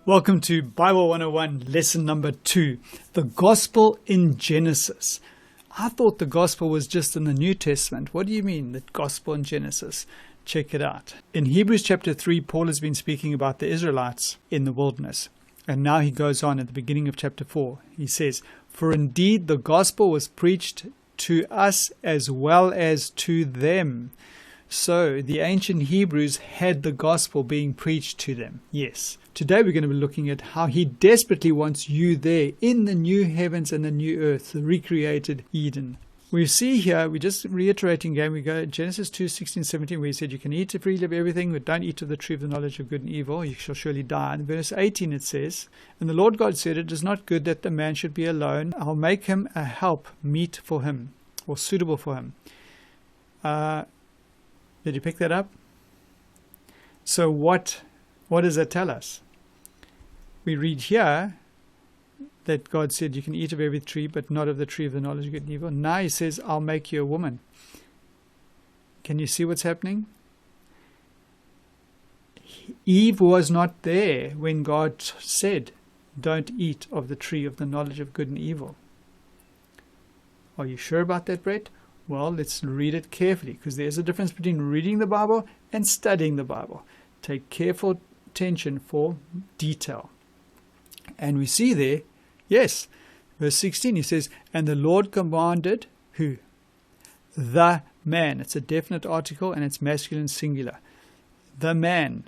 Welcome to Bible 101, lesson number 2, the Gospel in Genesis. I thought the Gospel was just in the New Testament. What do you mean, the Gospel in Genesis? Check it out. In Hebrews chapter 3, Paul has been speaking about the Israelites in the wilderness. And now he goes on at the beginning of chapter 4. He says, "For indeed the Gospel was preached to us as well as to them." So the ancient Hebrews had the gospel being preached to them. Yes. Today we're going to be looking at how he desperately wants you there in the new heavens and the new earth, the recreated Eden. We see here, we're just reiterating again, we go Genesis 2:16-17, where he said, "You can eat freely of everything, but don't eat of the tree of the knowledge of good and evil, you shall surely die." In verse 18 it says, "And the Lord God said, It is not good that the man should be alone. I'll make him a help meet for him," or suitable for him. Did you pick that up? So what does that tell us? We read here that God said you can eat of every tree, but not of the tree of the knowledge of good and evil. Now he says, "I'll make you a woman." Can you see what's happening? Eve was not there when God said, "Don't eat of the tree of the knowledge of good and evil." Are you sure about that, Brett? Well, let's read it carefully, because there's a difference between reading the Bible and studying the Bible. Take careful attention for detail. And we see there, yes, verse 16, he says, "And the Lord commanded," who? The man. It's a definite article and it's masculine singular. The man,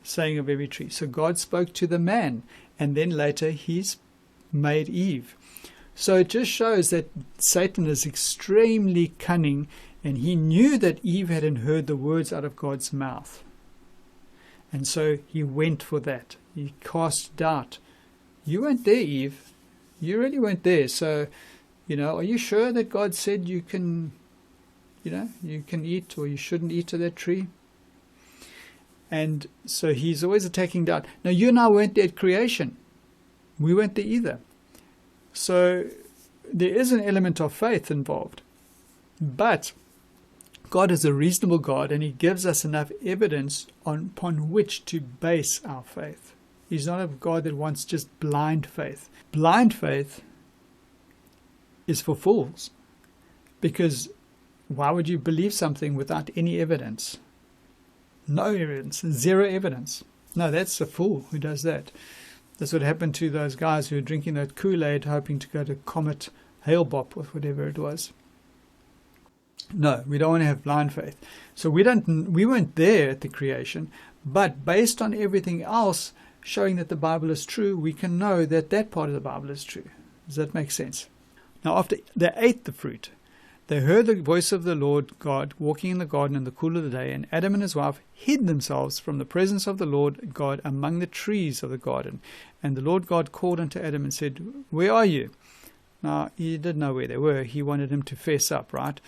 saying of every tree. So God spoke to the man, and then later he's made Eve. So it just shows that Satan is extremely cunning, and he knew that Eve hadn't heard the words out of God's mouth. And so he went for that. He cast doubt. You weren't there, Eve. You really weren't there. So, are you sure that God said you can eat, or you shouldn't eat of that tree? And so he's always attacking doubt. Now, you and I weren't there at creation. We weren't there either. So there is an element of faith involved. But God is a reasonable God, and he gives us enough evidence upon which to base our faith. He's not a God that wants just blind faith. Blind faith is for fools. Because why would you believe something without any evidence? No evidence, zero evidence. No, that's a fool who does that. That's what happened to those guys who were drinking that Kool-Aid, hoping to go to Comet Hale-Bopp or whatever it was. No, we don't want to have blind faith. So we weren't there at the creation, but based on everything else showing that the Bible is true, we can know that that part of the Bible is true. Does that make sense? Now, after they ate the fruit, they heard the voice of the Lord God walking in the garden in the cool of the day, and Adam and his wife hid themselves from the presence of the Lord God among the trees of the garden. And the Lord God called unto Adam and said, "Where are you?" Now, he didn't know where they were. He wanted him to fess up, right?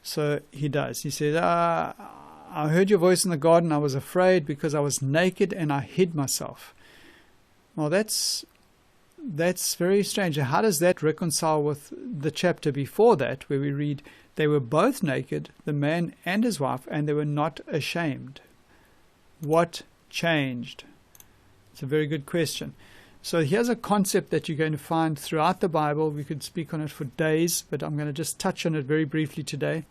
So he does. He said, "I heard your voice in the garden. I was afraid because I was naked and I hid myself." Well, that's very strange. How does that reconcile with the chapter before that, where we read, "They were both naked, the man and his wife, and they were not ashamed"? What changed? It's a very good question. So here's a concept that you're going to find throughout the Bible. We could speak on it for days, but I'm going to just touch on it very briefly today.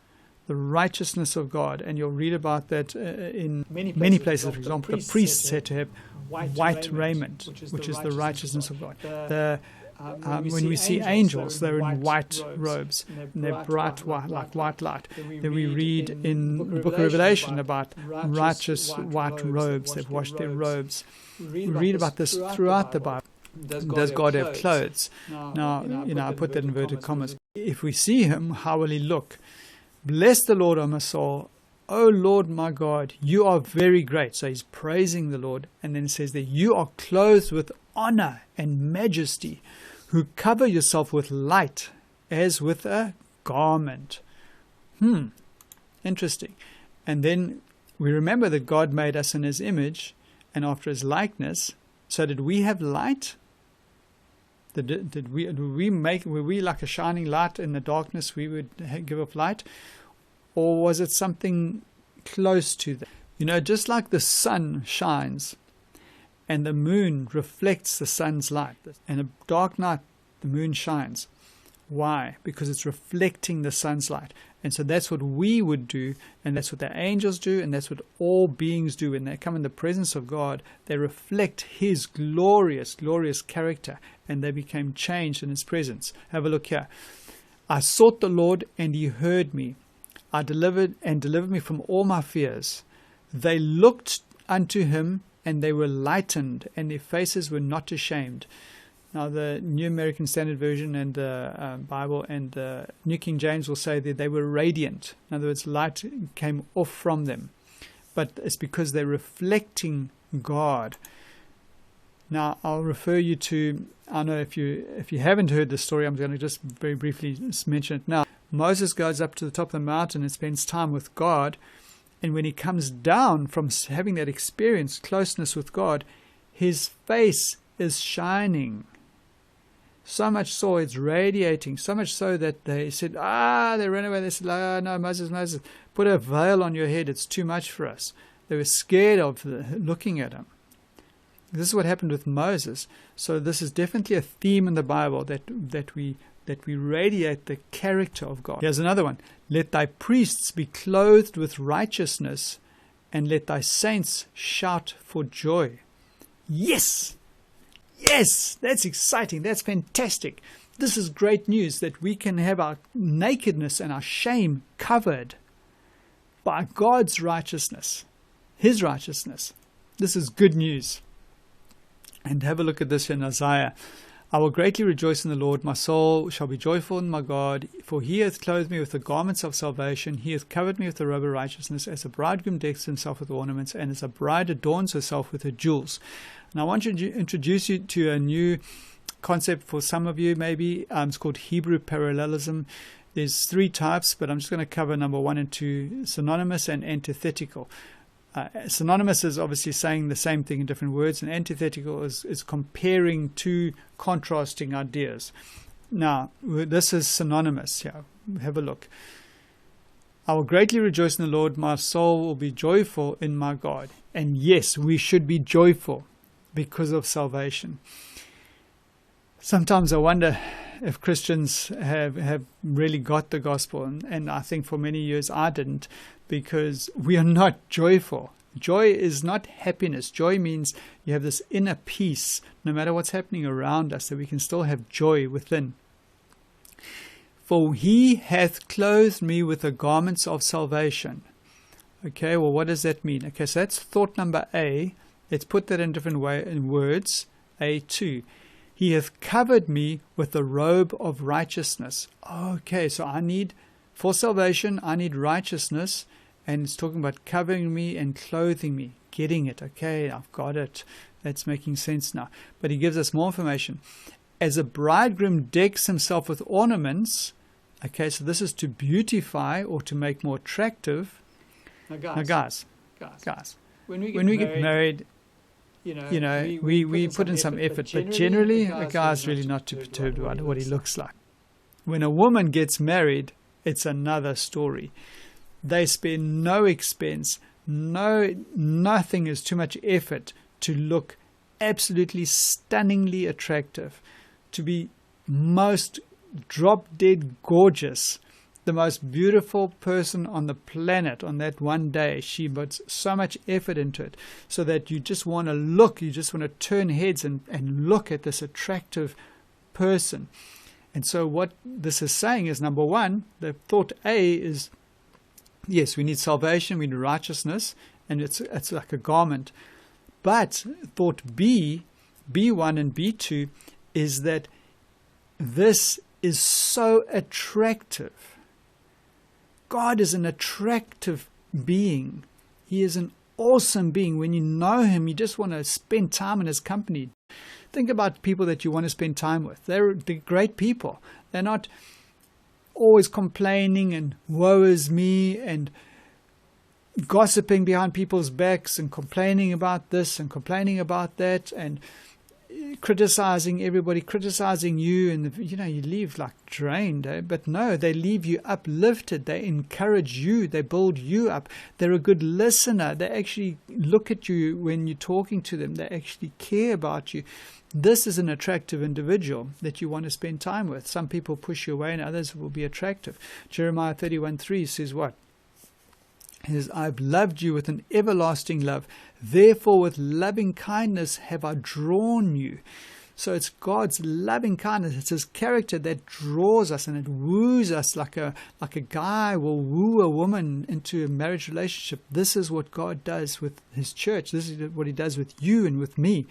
The righteousness of God. And you'll read about that in many places. For example, the priests had to have white raiment, which is the righteousness of God. When we see angels, they're in white robes, and they're bright white, like white light. Then we read in the book of Revelation about righteous white robes. They've washed their robes. We read about this throughout the Bible. Does God have clothes? Now, I put that in inverted commas. If we see him, how will he look? "Bless the Lord, O my soul. O Lord my God, you are very great." So he's praising the Lord. And then it says that you are clothed with honor and majesty, who cover yourself with light as with a garment. Interesting. And then we remember that God made us in his image and after his likeness. So did we have light? Were we like a shining light in the darkness? We would give off light, or was it something close to that? Just like the sun shines, and the moon reflects the sun's light. And a dark night, the moon shines. Why? Because it's reflecting the sun's light. And so that's what we would do, and that's what the angels do, and that's what all beings do. When they come in the presence of God, they reflect His glorious, glorious character, and they became changed in His presence. Have a look here. I sought the Lord, and He heard me. I delivered me from all my fears. They looked unto Him, and they were lightened, and their faces were not ashamed. Now, the New American Standard Version and the Bible and the New King James will say that they were radiant. In other words, light came off from them. But it's because they're reflecting God. Now, I'll refer you to, I know if you haven't heard the story, I'm going to just very briefly mention it now. Moses goes up to the top of the mountain and spends time with God. And when he comes down from having that experience, closeness with God, his face is shining. So much so it's radiating, so much so that they said, they ran away. They said, no, Moses, put a veil on your head. It's too much for us. They were scared of looking at him. This is what happened with Moses. So this is definitely a theme in the Bible that we radiate the character of God. Here's another one. Let thy priests be clothed with righteousness, and let thy saints shout for joy. Yes! Yes, that's exciting. That's fantastic. This is great news that we can have our nakedness and our shame covered by God's righteousness, His righteousness. This is good news. And have a look at this in Isaiah. I will greatly rejoice in the Lord. My soul shall be joyful in my God, for He hath clothed me with the garments of salvation. He hath covered me with the robe of righteousness, as a bridegroom decks himself with ornaments, and as a bride adorns herself with her jewels. And I want to introduce you to a new concept for some of you, maybe. It's called Hebrew parallelism. There's 3 types, but I'm just going to cover number 1 and 2, synonymous and antithetical. Synonymous is obviously saying the same thing in different words, and antithetical is comparing 2 contrasting ideas. Now, this is synonymous here. Have a look. I will greatly rejoice in the Lord. My soul will be joyful in my God. And yes, we should be joyful because of salvation. Sometimes I wonder if Christians have really got the gospel, and I think for many years I didn't, because we are not joyful. Joy is not happiness. Joy means you have this inner peace, no matter what's happening around us, that we can still have joy within. For He hath clothed me with the garments of salvation. Okay, well, what does that mean? Okay, so that's thought number A. Let's put that in different words. A2. He hath covered me with the robe of righteousness. Okay, so for salvation, I need righteousness. And it's talking about covering me and clothing me. Getting it. Okay, I've got it. That's making sense now. But he gives us more information. As a bridegroom decks himself with ornaments. Okay, so this is to beautify or to make more attractive. Now guys. When we get married, we put in some effort. But generally, a guy's really not too perturbed about what he looks like. When a woman gets married, it's another story. They spend no expense, nothing is too much effort to look absolutely stunningly attractive, to be most drop-dead gorgeous, the most beautiful person on the planet on that one day. She puts so much effort into it so that you just want to look, you just want to turn heads and look at this attractive person. And so what this is saying is, number 1, the thought A is, yes, we need salvation, we need righteousness, and it's like a garment. But thought B, B1 and B2, is that this is so attractive. God is an attractive being. He is an awesome being. When you know Him, you just want to spend time in His company. Think about people that you want to spend time with. They're great people. They're not always complaining and woe is me and gossiping behind people's backs and complaining about this and complaining about that and criticizing everybody, criticizing you, and you leave like drained. But no, they leave you uplifted. They encourage you. They build you up. They're a good listener. They actually look at you when you're talking to them. They actually care about you. This is an attractive individual that you want to spend time with. Some people push you away and others will be attractive. Jeremiah 31:3 says what? He says, I've loved you with an everlasting love. Therefore, with loving kindness have I drawn you. So it's God's loving kindness. It's His character that draws us and it woos us like a guy will woo a woman into a marriage relationship. This is what God does with His church. This is what He does with you and with me,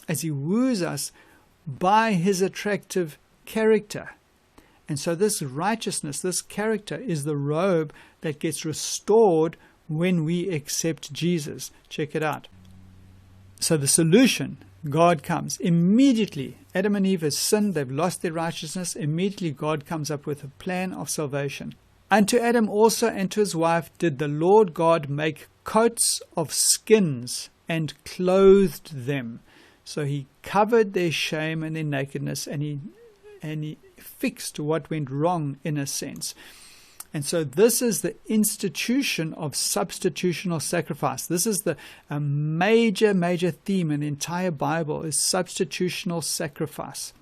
as He woos us by His attractive character. And so this righteousness, this character, is the robe that gets restored when we accept Jesus. Check it out. So the solution, God comes. Immediately, Adam and Eve have sinned, they've lost their righteousness. Immediately God comes up with a plan of salvation. Unto Adam also and to his wife did the Lord God make coats of skins and clothed them. So He covered their shame and their nakedness, and He fixed what went wrong in a sense. And so this is the institution of substitutional sacrifice. This is a major theme in the entire Bible, is substitutional sacrifice.